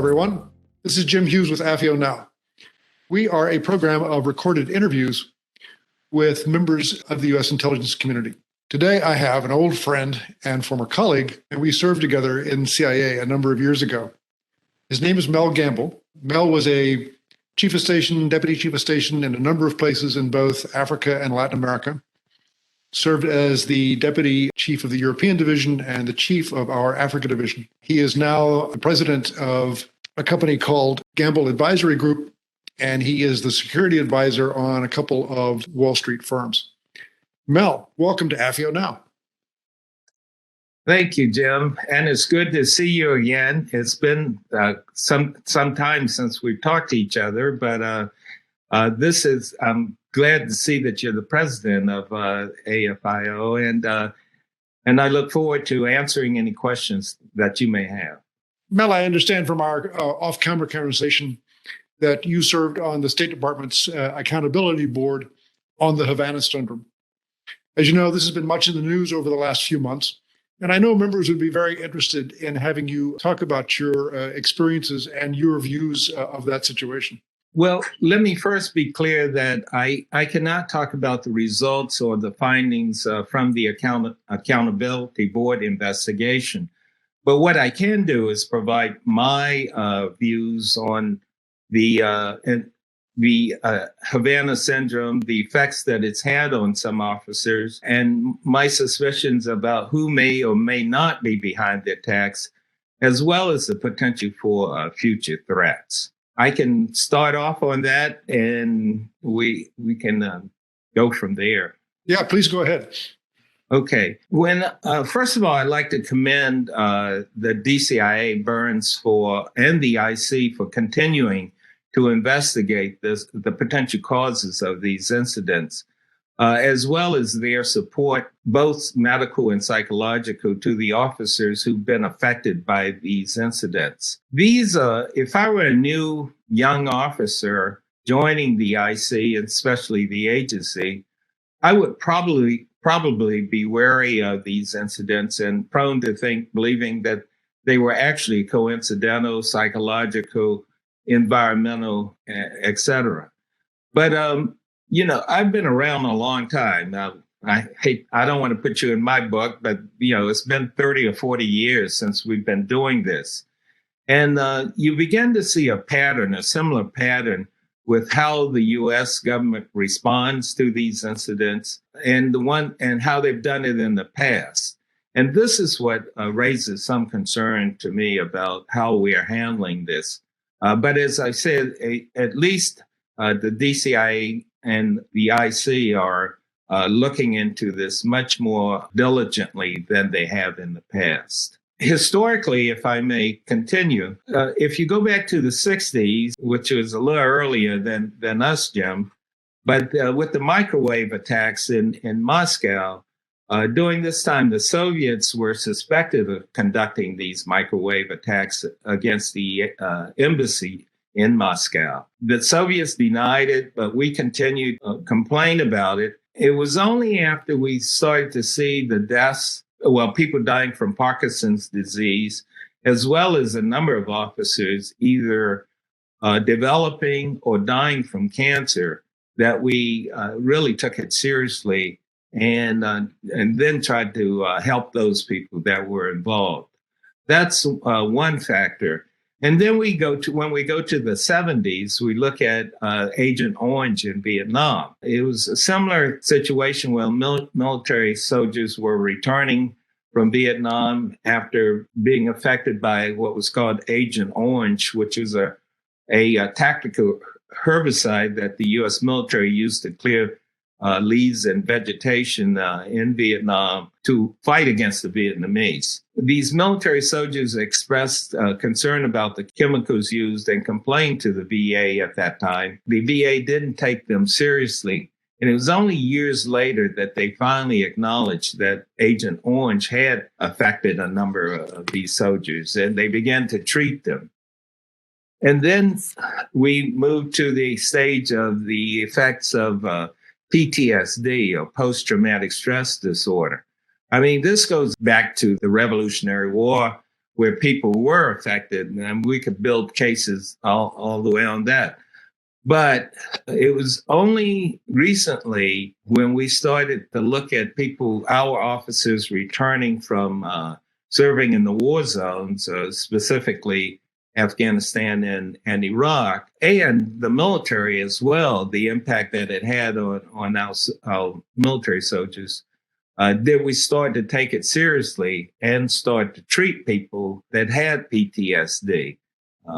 everyone. This is Jim Hughes with AFIO Now. We are a program of recorded interviews with members of the U.S. intelligence community. Today, I have an old friend and former colleague, and we served together in CIA a number of years ago. His name is Mel Gamble. Mel was a chief of station, deputy chief of station in a number of places in both Africa and Latin America. Served as the deputy chief of the European division and the chief of our Africa division. He is now the president of a company called Gamble Advisory Group, and he is the security advisor on a couple of Wall Street firms. Mel, welcome to AFIO Now. Thank you, Jim. And it's good to see you again. It's been some time since we've talked to each other, but I'm glad to see that you're the president of AFIO, and I look forward to answering any questions that you may have. Mel, I understand from our off-camera conversation that you served on the State Department's accountability board on the Havana Syndrome. As you know, this has been much in the news over the last few months, and I know members would be very interested in having you talk about your experiences and your views of that situation. Well, let me first be clear that I cannot talk about the results or the findings from the Accountability Board investigation. But what I can do is provide my views on the Havana Syndrome, the effects that it's had on some officers, and my suspicions about who may or may not be behind the attacks, as well as the potential for future threats. I can start off on that, and we can go from there. Yeah, please go ahead. Okay. First of all, I'd like to commend the DCIA Burns and the IC for continuing to investigate the potential causes of these incidents, as well as their support, both medical and psychological, to the officers who've been affected by these incidents. If I were a new young officer joining the IC, and especially the agency, I would probably be wary of these incidents and prone to believing that they were actually coincidental, psychological, environmental, etc. But I've been around a long time. Now, I don't want to put you in my book, but it's been 30 or 40 years since we've been doing this. And you begin to see a similar pattern with how the U.S. government responds to these incidents and how they've done it in the past. And this is what raises some concern to me about how we are handling this. But as I said, at least the DCIA and the IC are looking into this much more diligently than they have in the past. Historically, if I may continue, if you go back to the 60s, which was a little earlier than us, Jim, but with the microwave attacks in Moscow, during this time, the Soviets were suspected of conducting these microwave attacks against the embassy in Moscow. The Soviets denied it, but we continued to complain about it. It was only after we started to see the deaths, people dying from Parkinson's disease, as well as a number of officers either developing or dying from cancer, that we really took it seriously and then tried to help those people that were involved. That's one factor. And then when we go to the 70s, we look at Agent Orange in Vietnam. It was a similar situation where military soldiers were returning from Vietnam after being affected by what was called Agent Orange, which is a tactical herbicide that the U.S. military used to clear leaves and vegetation in Vietnam to fight against the Vietnamese. These military soldiers expressed concern about the chemicals used and complained to the VA at that time. The VA didn't take them seriously. And it was only years later that they finally acknowledged that Agent Orange had affected a number of these soldiers, and they began to treat them. And then we moved to the stage of the effects of PTSD, or post-traumatic stress disorder. I mean, this goes back to the Revolutionary War where people were affected, and we could build cases all the way on that. But it was only recently when we started to look at people, our officers returning from serving in the war zones, specifically Afghanistan and Iraq, and the military as well, the impact that it had on our military soldiers. Then we started to take it seriously and start to treat people that had PTSD.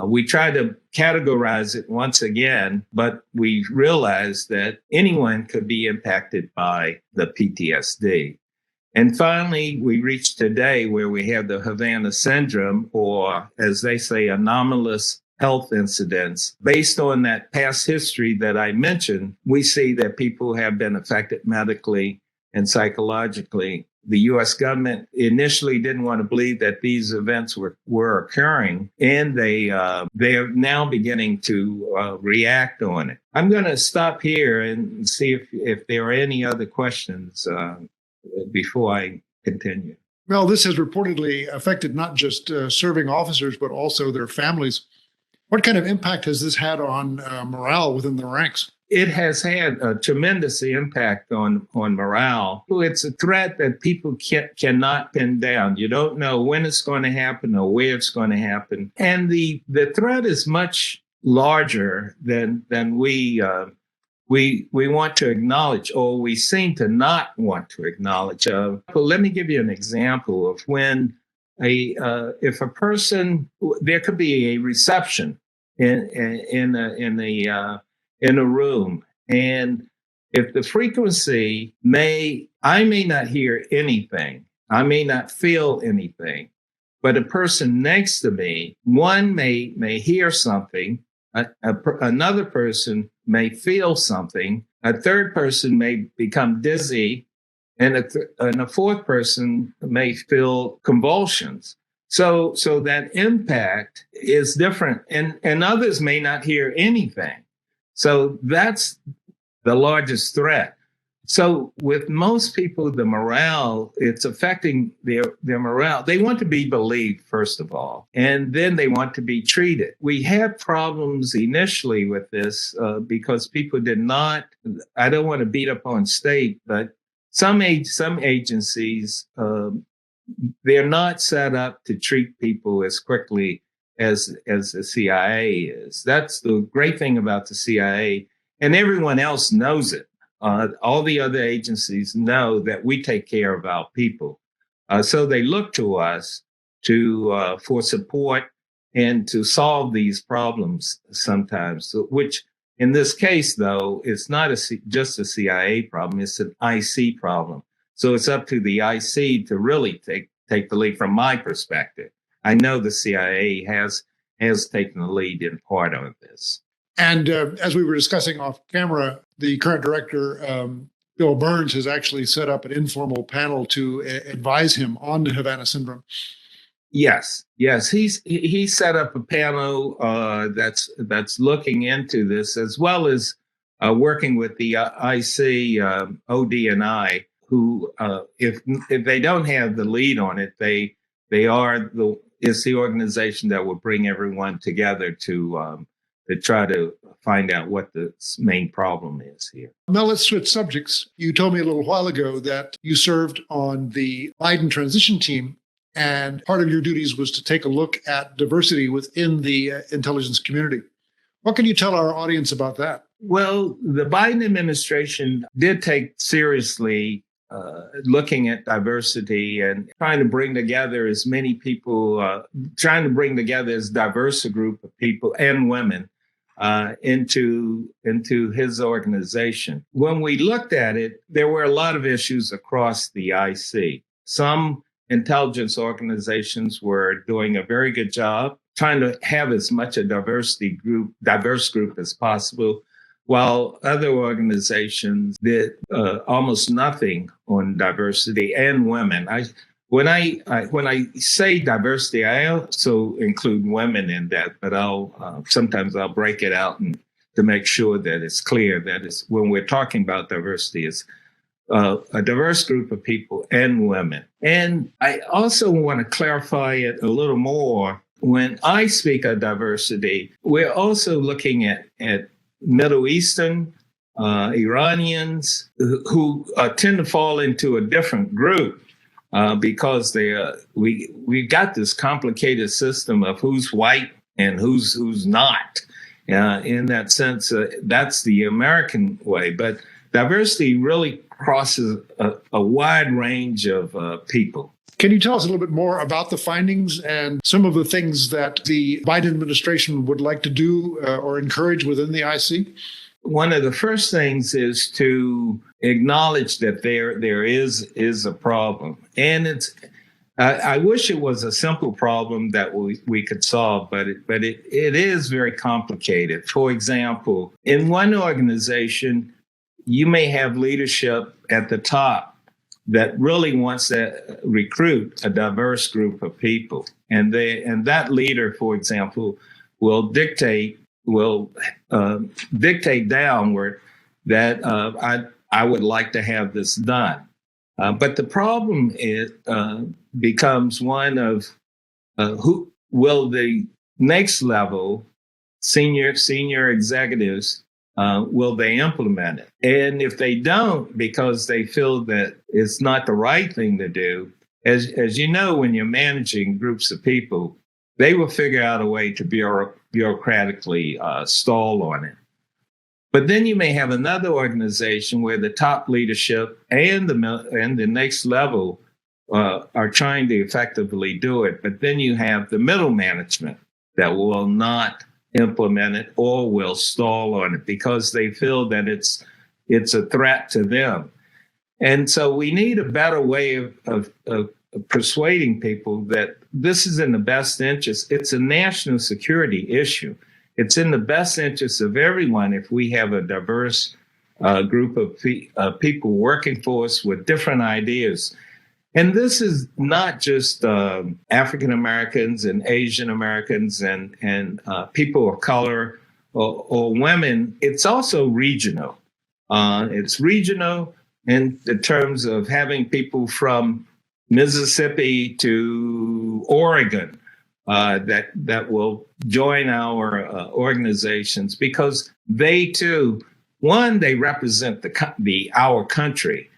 We tried to categorize it once again, but we realized that anyone could be impacted by the PTSD. And finally, we reached today where we have the Havana Syndrome, or as they say, anomalous health incidents. Based on that past history that I mentioned, we see that people have been affected medically and psychologically. The U.S. government initially didn't want to believe that these events were occurring, and they are now beginning to react on it. I'm going to stop here and see if there are any other questions before I continue. Well, this has reportedly affected not just serving officers, but also their families. What kind of impact has this had on morale within the ranks? It has had a tremendous impact on morale. It's a threat that people cannot pin down. You don't know when it's going to happen or where it's going to happen. And the threat is much larger than we want to acknowledge, or we seem to not want to acknowledge. But let me give you an example of when if a person, there could be a reception in a room, and if the frequency I may not hear anything, I may not feel anything, but a person next to me, one may hear something, another person may feel something, a third person may become dizzy, and a fourth person may feel convulsions. So that impact is different, and others may not hear anything. So that's the largest threat. So with most people, the morale, it's affecting their morale. They want to be believed, first of all, and then they want to be treated. We had problems initially with this because people did not, I don't want to beat up on state, but some agencies, they're not set up to treat people as quickly as the CIA is. That's the great thing about the CIA, and everyone else knows it. All the other agencies know that we take care of our people. So they look to us for support and to solve these problems sometimes, which in this case, though, it's not just a CIA problem, it's an IC problem. So it's up to the IC to really take the lead from my perspective. I know the CIA has taken the lead in part of this. And as we were discussing off camera, the current director, Bill Burns, has actually set up an informal panel to advise him on the Havana Syndrome. Yes. He set up a panel that's looking into this, as well as working with the IC, OD&I, who, if they don't have the lead on it, it's the organization that will bring everyone together to try to find out what the main problem is here. Mel, let's switch subjects. You told me a little while ago that you served on the Biden transition team, and part of your duties was to take a look at diversity within the intelligence community. What can you tell our audience about that? Well, the Biden administration did take seriously looking at diversity and trying to bring together as many people, trying to bring together as diverse a group of people and women into his organization. When we looked at it, there were a lot of issues across the IC. Some intelligence organizations were doing a very good job trying to have as much a diverse group as possible, while other organizations did almost nothing on diversity and women. When I say diversity, I also include women in that, but sometimes I'll break it out to make sure that it's clear that when we're talking about diversity, it's a diverse group of people and women. And I also want to clarify it a little more. When I speak of diversity, we're also looking at Middle Eastern, Iranians who tend to fall into a different group because we got this complicated system of who's white and who's not. In that sense, that's the American way. But diversity really crosses a wide range of people. Can you tell us a little bit more about the findings and some of the things that the Biden administration would like to do or encourage within the IC? One of the first things is to acknowledge that there is a problem, and it's. I wish it was a simple problem that we could solve, but it is very complicated. For example, in one organization, you may have leadership at the top that really wants to recruit a diverse group of people, and that leader, for example, will dictate downward that I would like to have this done. But the problem becomes one of who will the next level senior executives will they implement it? And if they don't, because they feel that it's not the right thing to do, as you know, when you're managing groups of people, they will figure out a way to bureaucratically stall on it. But then you may have another organization where the top leadership and the next level are trying to effectively do it. But then you have the middle management that will not implement it or will stall on it because they feel that it's a threat to them. And so we need a better way of persuading people that this is in the best interest. It's a national security issue. It's in the best interest of everyone if we have a diverse group of people working for us with different ideas. And this is not just African Americans and Asian Americans and people of color or women. It's also regional. It's regional in the terms of having people from Mississippi to Oregon that will join our organizations because they too, they represent our country.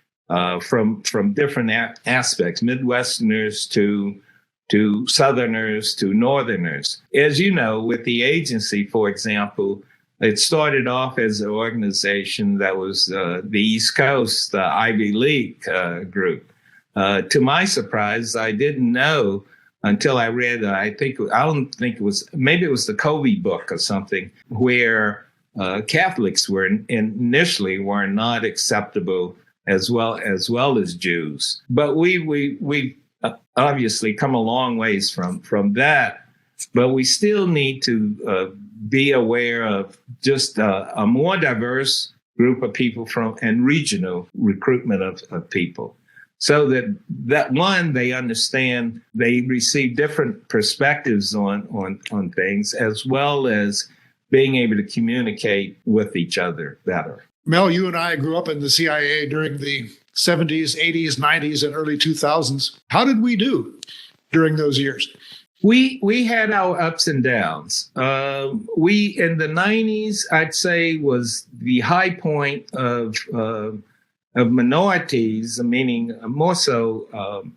From different aspects, Midwesterners to Southerners to Northerners. As you know, with the agency, for example, it started off as an organization that was the East Coast Ivy League group. To my surprise, I didn't know until I read, maybe it was the Covey book or something, where Catholics were not acceptable as well as Jews. But we obviously come a long ways from that, but we still need to be aware of just a more diverse group of people and regional recruitment of people. So that one, they understand, they receive different perspectives on things, as well as being able to communicate with each other better. Mel, you and I grew up in the CIA during the 70s, 80s, 90s, and early 2000s. How did we do during those years? We had our ups and downs. We in the 90s, I'd say, was the high point of minorities, meaning more so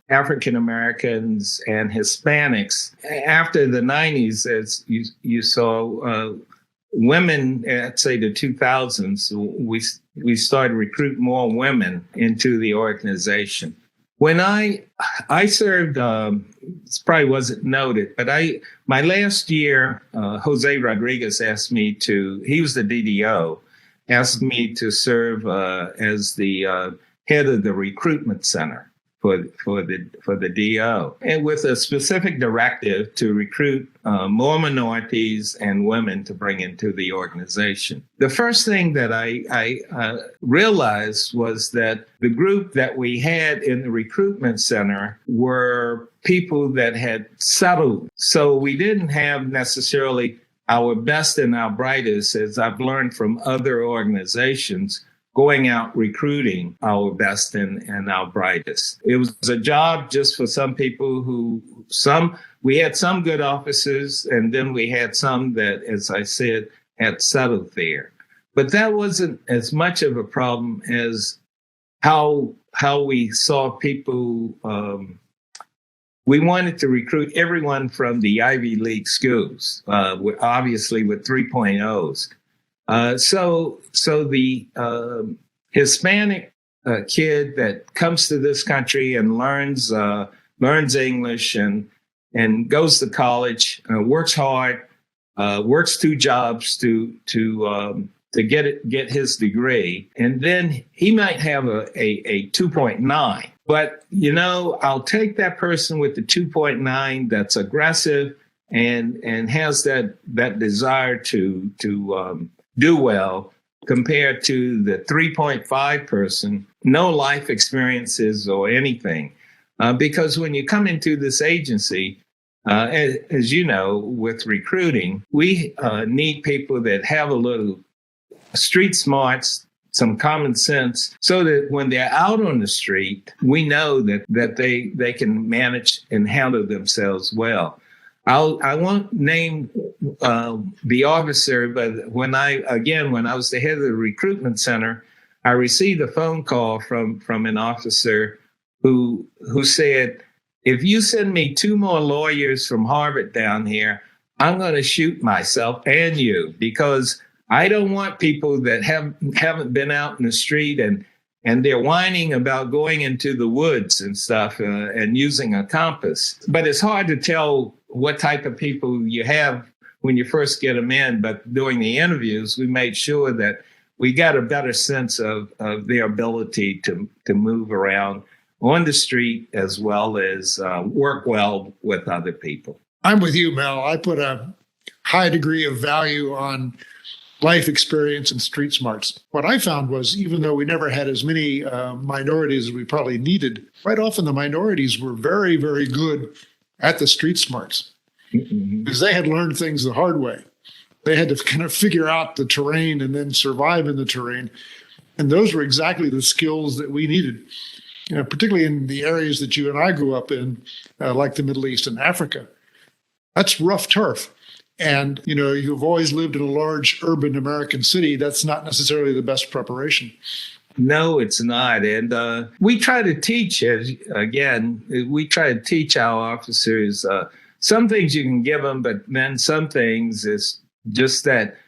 African Americans and Hispanics. After the 90s, as you saw. Women, at say the 2000s, we started to recruit more women into the organization. When I served, this probably wasn't noted, but my last year, Jose Rodriguez asked me he was the DDO, asked me to serve as the head of the recruitment center for the DO, and with a specific directive to recruit more minorities and women to bring into the organization. The first thing that I realized was that the group that we had in the recruitment center were people that had settled. So we didn't have necessarily our best and our brightest, as I've learned from other organizations, going out recruiting our best and our brightest. It was a job just for some people we had some good officers, and then we had some that, as I said, had settled there. But that wasn't as much of a problem as how we saw people. We wanted to recruit everyone from the Ivy League schools, obviously with 3.0s. So the Hispanic kid that comes to this country and learns English and goes to college, works hard, works 2 jobs to get his degree, and then he might have a 2.9. But I'll take that person with the 2.9 that's aggressive and has that desire to do well, compared to the 3.5 person, no life experiences or anything. Because when you come into this agency, as you know, with recruiting, we need people that have a little street smarts, some common sense, so that when they're out on the street, we know that they can manage and handle themselves well. I won't name the officer, but when I was the head of the recruitment center, I received a phone call from an officer who said, "If you send me 2 more lawyers from Harvard down here, I'm going to shoot myself and you, because I don't want people that haven't been out in the street and they're whining about going into the woods and stuff and using a compass." But it's hard to tell what type of people you have when you first get them in. But during the interviews, we made sure that we got a better sense of their ability to move around on the street, as well as work well with other people. I'm with you, Mel. I put a high degree of value on life experience and street smarts. What I found was, even though we never had as many minorities as we probably needed, quite often the minorities were very, very good at the street smarts, because they had learned things the hard way. They had to kind of figure out the terrain and then survive in the terrain. And those were exactly the skills that we needed, particularly in the areas that you and I grew up in, like the Middle East and Africa. That's rough turf. And, you've always lived in a large urban American city. That's not necessarily the best preparation. No, it's not. And we try to teach, we try to teach our officers some things you can give them, but then some things is just that.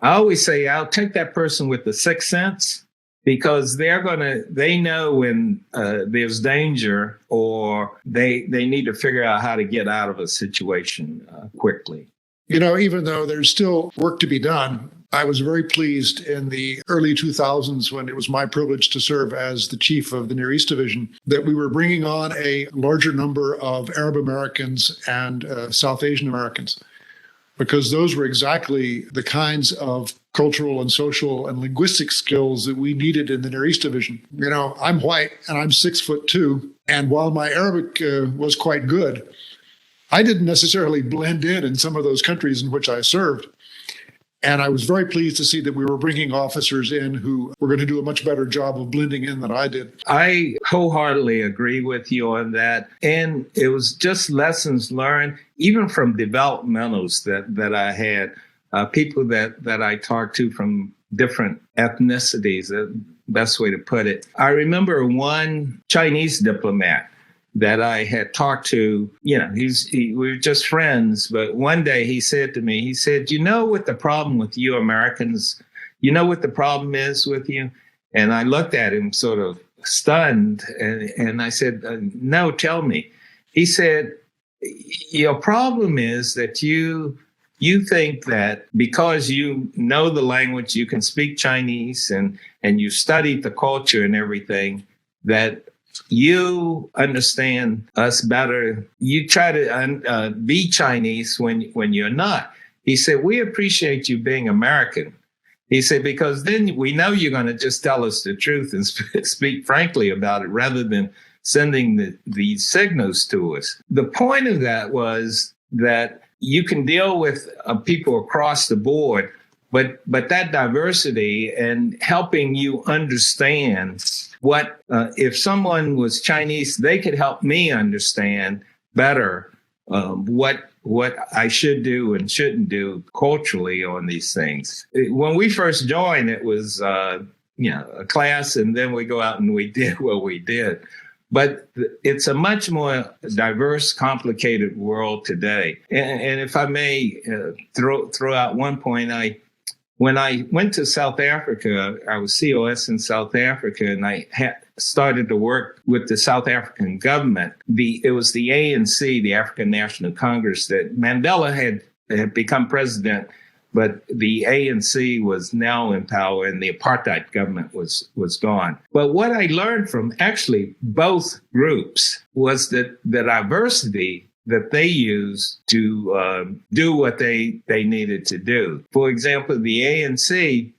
I always say, I'll take that person with the 6th sense, because they know when there's danger, or they need to figure out how to get out of a situation quickly. Even though there's still work to be done, I was very pleased in the early 2000s, when it was my privilege to serve as the chief of the Near East Division, that we were bringing on a larger number of Arab Americans and South Asian Americans, because those were exactly the kinds of cultural and social and linguistic skills that we needed in the Near East Division. I'm white and I'm 6'2", and while my Arabic was quite good, I didn't necessarily blend in some of those countries in which I served. And I was very pleased to see that we were bringing officers in who were going to do a much better job of blending in than I did. I wholeheartedly agree with you on that. And it was just lessons learned, even from developmentals that I had, people that I talked to from different ethnicities, the best way to put it. I remember one Chinese diplomat that I had talked to. We were just friends, but one day he said to me, what the problem with you Americans, what the problem is with you? And I looked at him sort of stunned, and I said, no, tell me. He said, your problem is that you think that because you know the language, you can speak Chinese and you studied the culture and everything, that you understand us better. You try to be Chinese when you're not. He said, we appreciate you being American. He said, because then we know you're going to just tell us the truth and speak frankly about it, rather than sending these signals to us. The point of that was that you can deal with people across the board But that diversity and helping you understand what, if someone was Chinese, they could help me understand better what I should do and shouldn't do culturally on these things. When we first joined, it was a class, and then we go out and we did what we did. But it's a much more diverse, complicated world today. And if I may throw out one point, when I went to South Africa, I was COS in South Africa, and I started to work with the South African government. It was the ANC, the African National Congress, that Mandela had become president, but the ANC was now in power, and the apartheid government was gone. But what I learned from actually both groups was that the diversity that they used to do what they needed to do. For example, the ANC,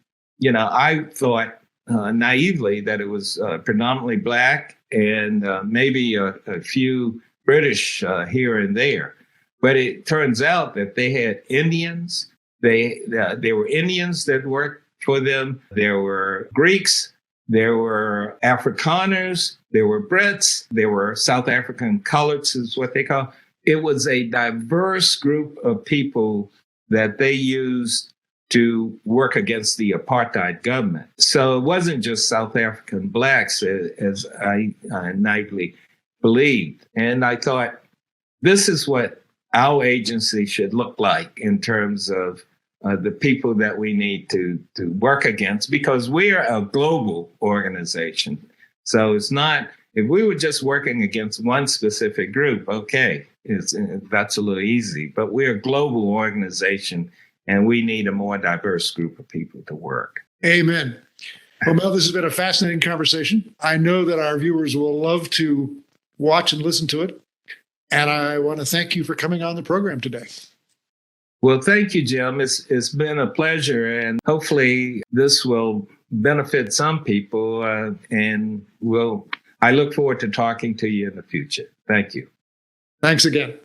I thought naively that it was predominantly Black and maybe a few British here and there. But it turns out that they had Indians. There were Indians that worked for them. There were Greeks. There were Afrikaners. There were Brits. There were South African coloreds, is what they call. It was a diverse group of people that they used to work against the apartheid government. So it wasn't just South African Blacks, as I naively believed. And I thought, this is what our agency should look like in terms of the people that we need to work against, because we're a global organization. So it's not, if we were just working against one specific group, okay, that's a little easy. But we're a global organization, and we need a more diverse group of people to work. Amen. Well, Mel, this has been a fascinating conversation. I know that our viewers will love to watch and listen to it. And I want to thank you for coming on the program today. Well, thank you, Jim. It's been a pleasure, and hopefully this will benefit some people, and I look forward to talking to you in the future. Thank you. Thanks again.